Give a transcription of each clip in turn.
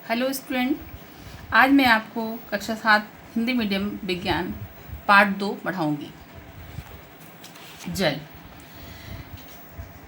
Hello student, आज मैं आपको कक्षा 7 हिंदी मीडियम विज्ञान पार्ट 2 पढ़ाऊंगी। जल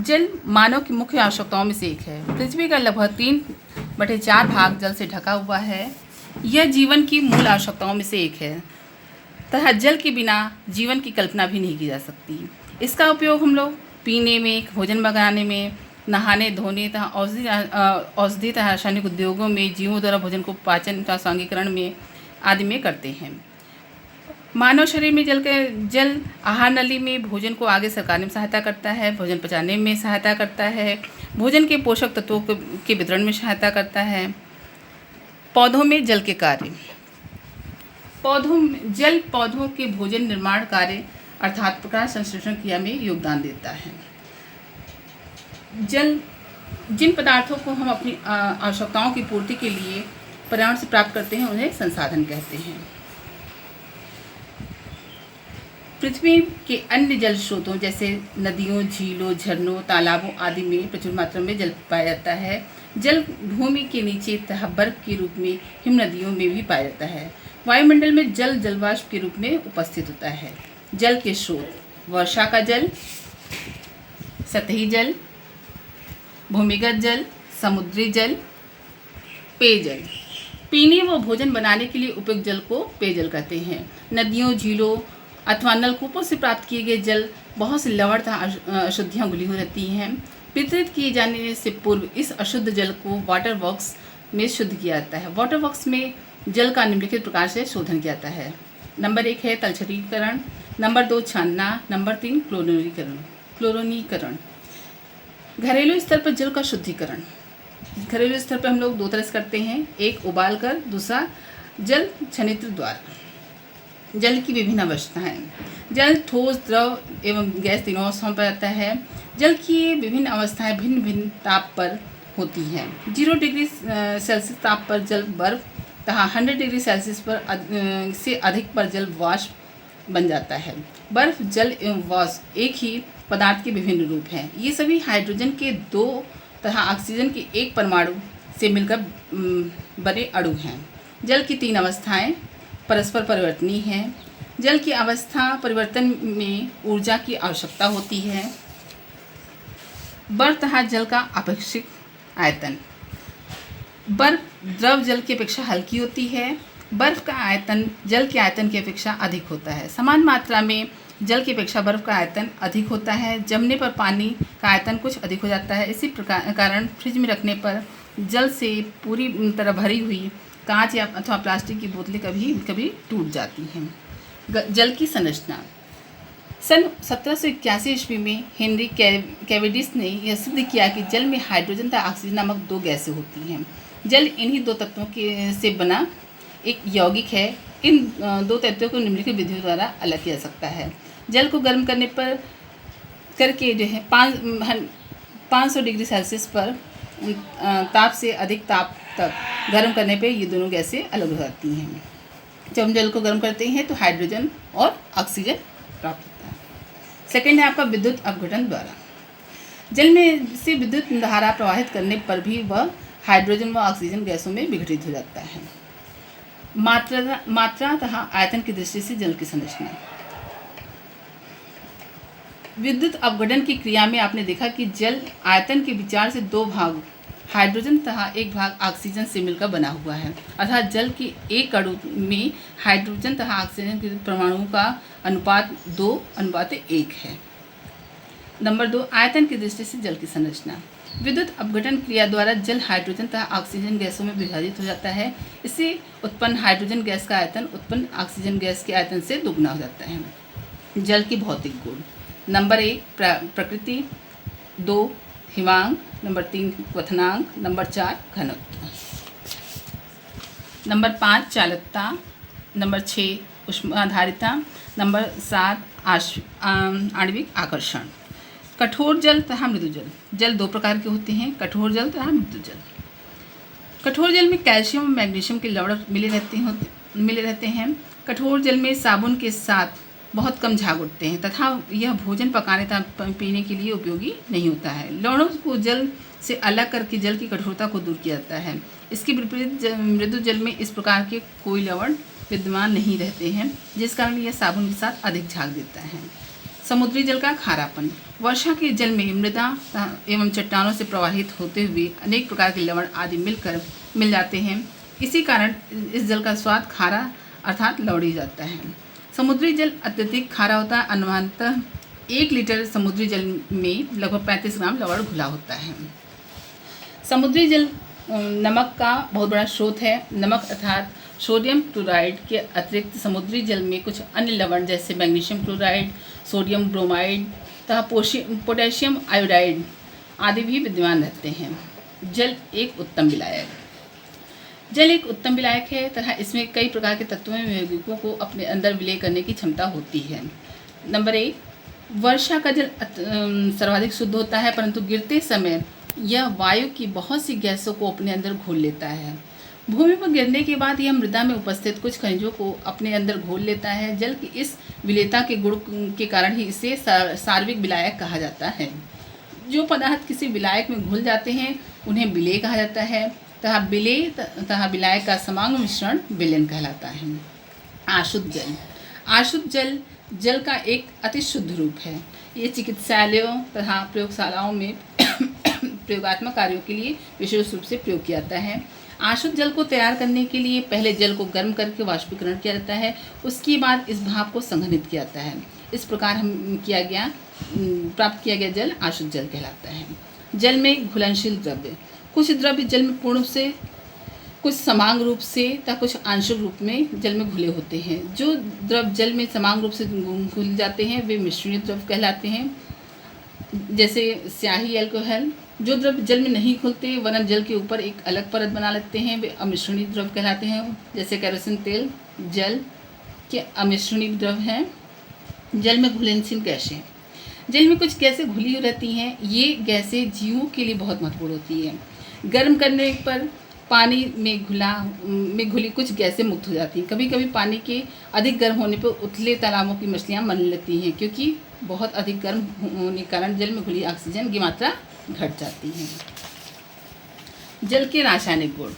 जल मानव की मुख्य आवश्यकताओं में से एक है। पृथ्वी का लगभग 3/4 भाग जल से ढका हुआ है। यह जीवन की मूल आवश्यकताओं में से एक है तथा जल के बिना जीवन की कल्पना भी नहीं की जा सकती। इसका उपयोग हम लोग पीने में, भोजन बनाने में, नहाने धोने तथा औषधि तथा रासायनिक उद्योगों में, जीवों द्वारा भोजन को पाचन तथा स्वांगीकरण में आदि में करते हैं। मानव शरीर में जल आहार नली में भोजन को आगे सरकाने में सहायता करता है, भोजन पचाने में सहायता करता है, भोजन के पोषक तत्वों के वितरण में सहायता करता है। पौधों में जल के कार्य। पौधों के भोजन निर्माण कार्य अर्थात प्रकाश संश्लेषण क्रिया में योगदान देता है। जल जिन पदार्थों को हम अपनी आवश्यकताओं की पूर्ति के लिए पर्यावरण से प्राप्त करते हैं उन्हें संसाधन कहते हैं। पृथ्वी के अन्य जल स्रोतों जैसे नदियों, झीलों, झरनों, तालाबों आदि में प्रचुर मात्रा में जल पाया जाता है। जल भूमि के नीचे तथा बर्फ के रूप में हिम नदियों में भी पाया जाता है। वायुमंडल में जल जलवाष्प के रूप में उपस्थित होता है। जल के स्रोत: वर्षा का जल, सतही जल, भूमिगत जल, समुद्री जल, पेयजल। पीने व भोजन बनाने के लिए उपयुक्त जल को पेयजल कहते हैं। नदियों, झीलों अथवा नलकूपों से प्राप्त किए गए जल बहुत से लवण तथा अशुद्धियाँ घुली हुई रहती हैं। वितरित किए जाने से पूर्व इस अशुद्ध जल को वाटर वर्क्स में शुद्ध किया जाता है। वाटर वर्क्स में जल का निम्नलिखित प्रकार से शोधन किया जाता है। नंबर 1 है तलछटीकरण, नंबर 2 छानना, नंबर 3 क्लोरीनीकरण। घरेलू स्तर पर जल का शुद्धिकरण। घरेलू स्तर पर हम लोग 2 तरह से करते हैं, एक उबाल कर, दूसरा जल छनित्र द्वारा। जल की विभिन्न अवस्थाएं। जल ठोस, द्रव एवं गैस तीनों अवस्थाओं में पाया जाता है। जल की विभिन्न अवस्थाएं भिन्न भिन्न ताप पर होती हैं। 0 डिग्री सेल्सियस ताप पर जल बर्फ तथा 100 डिग्री सेल्सियस पर से अधिक पर जल वाष्प बन जाता है। बर्फ, जल एवं वाष्प एक ही पदार्थ के विभिन्न रूप हैं। ये सभी हाइड्रोजन के 2 तथा ऑक्सीजन के 1 परमाणु से मिलकर बने अणु हैं। जल की 3 अवस्थाएं परस्पर परिवर्तनीय हैं। जल की अवस्था परिवर्तन में ऊर्जा की आवश्यकता होती है। बर्फ तथा जल का अपेक्षित आयतन। बर्फ द्रव जल की अपेक्षा हल्की होती है। बर्फ का आयतन जल के आयतन की अपेक्षा अधिक होता है। समान मात्रा में जल की अपेक्षा बर्फ का आयतन अधिक होता है। जमने पर पानी का आयतन कुछ अधिक हो जाता है। इसी कारण फ्रिज में रखने पर जल से पूरी तरह भरी हुई कांच या अथवा प्लास्टिक की बोतलें कभी कभी टूट जाती हैं। जल की संरचना। सन 1781 ईस्वी में हेनरी कैवेंडिश ने यह सिद्ध किया कि जल में हाइड्रोजन तथा ऑक्सीजन नामक 2 गैसें होती हैं। जल इन्हीं 2 तत्वों से बना एक यौगिक है। इन 2 तत्वों को निम्नलिखित विधियों द्वारा अलग किया जा सकता है। जल को गर्म करके जो है 500 डिग्री सेल्सियस पर ताप से अधिक ताप तक गर्म करने पे ये दोनों गैसें अलग हो जाती हैं। जब हम जल को गर्म करते हैं तो हाइड्रोजन और ऑक्सीजन प्राप्त होता है। सेकेंड है आपका विद्युत अपघटन द्वारा। जल में से विद्युत धारा प्रवाहित करने पर भी वह हाइड्रोजन व ऑक्सीजन गैसों में विघटित हो जाता है। मात्रा तथा आयतन की दृष्टि से जल की संरचना। विद्युत अपघटन की क्रिया में आपने देखा कि जल आयतन के विचार से 2 भाग हाइड्रोजन तथा 1 भाग ऑक्सीजन से मिलकर बना हुआ है। अर्थात जल के एक अणु में हाइड्रोजन तथा ऑक्सीजन के परमाणुओं का अनुपात 2:1 है। नंबर 2 आयतन की दृष्टि से जल की संरचना। विद्युत अपघटन क्रिया द्वारा जल हाइड्रोजन तथा ऑक्सीजन गैसों में विभाजित हो जाता है। इससे उत्पन्न हाइड्रोजन गैस का आयतन उत्पन्न ऑक्सीजन गैस के आयतन से दुगना हो जाता है। जल की भौतिक गुण। नंबर 1 प्रकृति, 2 हिमांक, नंबर 3 क्वथनांक, नंबर 4 घनत्व, नंबर 5 चालकता, नंबर 6 ऊष्माधारिता, नंबर 7 आणविक आकर्षण। कठोर जल तथा मृदु जल। जल 2 प्रकार के होते हैं, कठोर जल तथा मृदु जल। कठोर जल में कैल्शियम और मैग्नीशियम के लवण मिले रहते हैं। कठोर जल में साबुन के साथ बहुत कम झाग उठते हैं तथा यह भोजन पकाने तथा पीने के लिए उपयोगी नहीं होता है। लवणों को जल से अलग करके जल की कठोरता को दूर किया जाता है। इसके विपरीत मृदु जल में इस प्रकार के कोई लवण विद्यमान नहीं रहते हैं, जिस कारण यह साबुन के साथ अधिक झाग देता है। समुद्री जल का खारापन। वर्षा के जल में मृदा एवं चट्टानों से प्रवाहित होते हुए अनेक प्रकार के लवण आदि मिल जाते हैं। इसी कारण इस जल का स्वाद खारा अर्थात लवड़ी जाता है। समुद्री जल अत्यधिक खारा होता है। अनुमानतः 1 लीटर समुद्री जल में लगभग 35 ग्राम लवण घुला होता है। समुद्री जल नमक का बहुत बड़ा स्रोत है। नमक अर्थात सोडियम क्लोराइड के अतिरिक्त समुद्री जल में कुछ अन्य लवण जैसे मैग्नीशियम क्लोराइड, सोडियम ब्रोमाइड तथा पोटेशियम आयोडाइड आदि भी विद्यमान रहते हैं। जल एक उत्तम विलायक। जल एक उत्तम विलायक है तथा इसमें कई प्रकार के तत्वों में यौगिकों को अपने अंदर विलय करने की क्षमता होती है। नंबर 1, वर्षा का जल सर्वाधिक शुद्ध होता है, परंतु गिरते समय यह वायु की बहुत सी गैसों को अपने अंदर घोल लेता है। भूमि पर गिरने के बाद यह मृदा में उपस्थित कुछ खनिजों को अपने अंदर घोल लेता है। जल की इस विलेयता के गुण के कारण ही इसे सार्विक विलायक कहा जाता है। जो पदार्थ किसी विलायक में घुल जाते हैं उन्हें विलेय कहा जाता है तथा विलेय तथा विलायक का समांग मिश्रण विलयन कहलाता है। अशुद्ध जल। अशुद्ध जल जल का एक अति शुद्ध रूप है। ये चिकित्सालयों तथा प्रयोगशालाओं में प्रयोगात्मक कार्यों के लिए विशेष रूप से प्रयोग किया जाता है। अशुद्ध जल को तैयार करने के लिए पहले जल को गर्म करके वाष्पीकरण किया जाता है। उसके बाद इस भाप को संघनित किया जाता है। इस प्रकार प्राप्त किया गया जल अशुद्ध जल कहलाता है। जल में घुलनशील द्रव्य। कुछ द्रव्य जल में पूर्ण से, कुछ समांग रूप से तथा कुछ आंशिक रूप में जल में घुले होते हैं। जो द्रव्य जल में समांग रूप से घुल जाते हैं वे मिश्रणीय द्रव्य कहलाते हैं, जैसे स्याही, अल्कोहल। जो द्रव्य जल में नहीं घुलते वरन जल के ऊपर एक अलग परत बना लेते हैं वे अमिश्रणीय द्रव्य कहलाते हैं, जैसे केरोसिन तेल जल के अमिश्रणीय द्रव्य हैं। जल में घुलनशील गैसें। जल में कुछ गैसें घुली रहती हैं। ये गैसें जीवों के लिए बहुत महत्वपूर्ण होती हैं। गर्म करने पर पानी में घुली कुछ गैसें मुक्त हो जाती हैं। कभी कभी पानी के अधिक गर्म होने पर उथले तालाबों की मछलियाँ मरने लगती हैं, क्योंकि बहुत अधिक गर्म होने के कारण जल में घुली ऑक्सीजन की मात्रा घट जाती है। जल के रासायनिक गुण।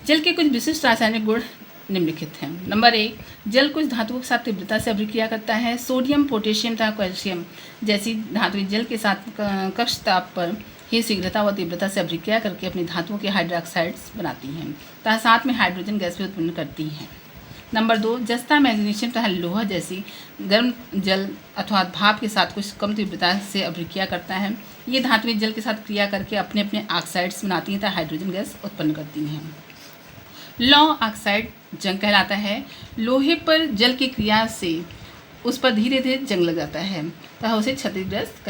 जल के कुछ विशिष्ट रासायनिक गुण निम्नलिखित हैं। नंबर 1, जल कुछ धातुओं के साथ तीव्रता से अभिक्रिया करता है। सोडियम, पोटेशियम तथा कैल्शियम जैसी धातुएं जल के साथ कक्ष ताप पर ही शीघ्रता व तीव्रता से अभिक्रिया करके अपनी धातुओं के हाइड्रोक्साइड्स बनाती हैं तथा साथ में हाइड्रोजन गैस भी उत्पन्न करती हैं। नंबर 2, जस्ता, मैग्नीशियम तथा लोहा जैसी गर्म जल अथवा भाप के साथ कुछ कम तीव्रता से अभिक्रिया करता है। ये धातुएं जल के साथ क्रिया करके अपने अपने ऑक्साइड्स बनाती हैं तथा हाइड्रोजन गैस उत्पन्न करती हैं। लौह ऑक्साइड जंग कहलाता है। लोहे पर जल की क्रिया से उस पर धीरे धीरे जंग लग जाता है तथा उसे क्षतिग्रस्त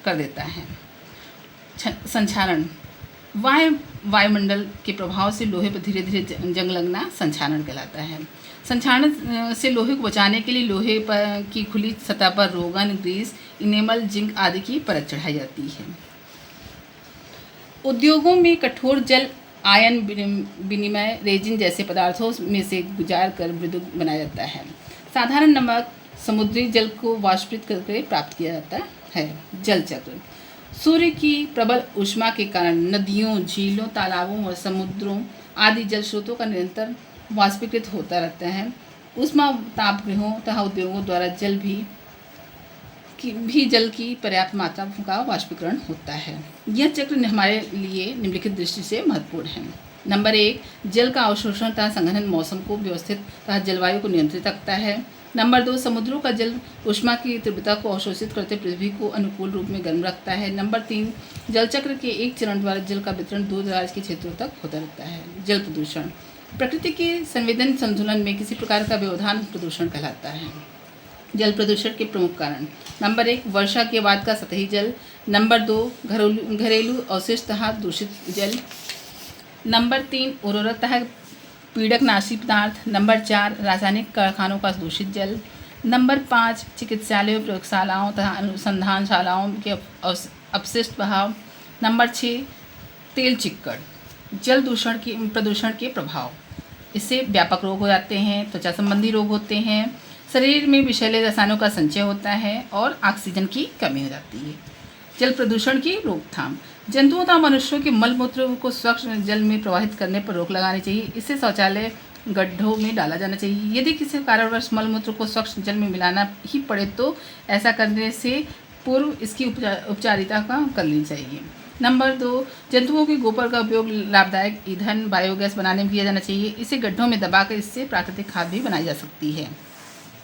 कर देता है। संक्षारण। वायुमंडल के प्रभाव से लोहे पर धीरे धीरे जंग लगना संक्षारण कहलाता है। संक्षारण से लोहे को बचाने के लिए लोहे पर की खुली सतह पर रोगन, ग्रीस, इनेमल, जिंक आदि की परत चढ़ाई जाती है। उद्योगों में कठोर जल आयन विनिमय रेजिन जैसे पदार्थों में से गुजार कर मृदु बनाया जाता है। साधारण नमक समुद्री जल को वाष्पित करके प्राप्त किया जाता है। जल चक्र। सूर्य की प्रबल ऊष्मा के कारण नदियों, झीलों, तालाबों और समुद्रों आदि जल स्रोतों का निरंतर वाष्पीकृत होता रहता है। ऊष्मा तापगृहों तथा उद्योगों द्वारा जल की पर्याप्त मात्रा का वाष्पीकरण होता है। यह चक्र हमारे लिए निम्नलिखित दृष्टि से महत्वपूर्ण है। नंबर 1, जल का अवशोषण तथा संघनन मौसम को व्यवस्थित तथा जलवायु को नियंत्रित रखता है। नंबर 2, समुद्रों का जल ऊष्मा की तीव्रता को अवशोषित करते पृथ्वी को अनुकूल रूप में गर्म रखता है। नंबर 3, जल चक्र के एक चरण द्वारा जल का वितरण दूर दराज के क्षेत्रों तक होता रहता है। जल प्रदूषण। प्रकृति के संवेदन संतुलन में किसी प्रकार का व्यवधान प्रदूषण कहलाता है। जल प्रदूषण के प्रमुख कारण। नंबर 1, वर्षा के बाद का सतही जल। नंबर 2, घरेलू अवशिष्ट तथा दूषित जल। नंबर 3, उर्वरक तथा पीड़कनाशी पदार्थ। नंबर 4, रासायनिक कारखानों का दूषित जल। नंबर 5, चिकित्सालयों, प्रयोगशालाओं तथा अनुसंधानशालाओं के अपशिष्ट बहाव। नंबर 6, तेल चिक्कड़। जल प्रदूषण के प्रभाव। इससे व्यापक रोग हो जाते हैं, त्वचा संबंधी रोग होते हैं, शरीर में विषैले रसायनों का संचय होता है और ऑक्सीजन की कमी हो जाती है। जल प्रदूषण की रोकथाम। जंतुओं तथा मनुष्यों के मल मूत्र को स्वच्छ जल में प्रवाहित करने पर रोक लगानी चाहिए। इससे शौचालय गड्ढों में डाला जाना चाहिए। यदि किसी कारणवश मल मूत्र को स्वच्छ जल में मिलाना ही पड़े तो ऐसा करने से पूर्व इसकी उपचारिता का कर लेनी चाहिए। नंबर 2, जंतुओं के गोबर का उपयोग लाभदायक ईंधन बायोगैस बनाने में किया जाना चाहिए। इसे गड्ढों में दबाकर इससे प्राकृतिक खाद भी बनाई जा सकती है।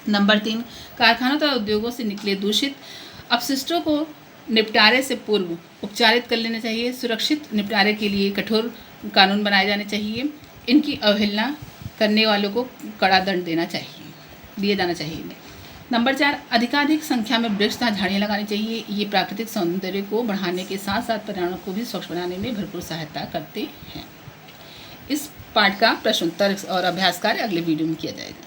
नंबर 3, कारखानों तथा उद्योगों से निकले दूषित अपशिष्टों को निपटारे से पूर्व उपचारित कर लेना चाहिए। सुरक्षित निपटारे के लिए कठोर कानून बनाए जाने चाहिए। इनकी अवहेलना करने वालों को कड़ा दंड दिया जाना चाहिए। नंबर 4, अधिकाधिक संख्या में वृक्ष तथा झाड़ियाँ लगानी चाहिए। ये प्राकृतिक सौंदर्य को बढ़ाने के साथ साथ पर्यावरण को भी स्वच्छ बनाने में भरपूर सहायता करते हैं। इस पाठ का प्रश्नोत्तर और अभ्यास कार्य अगले वीडियो में किया जाएगा।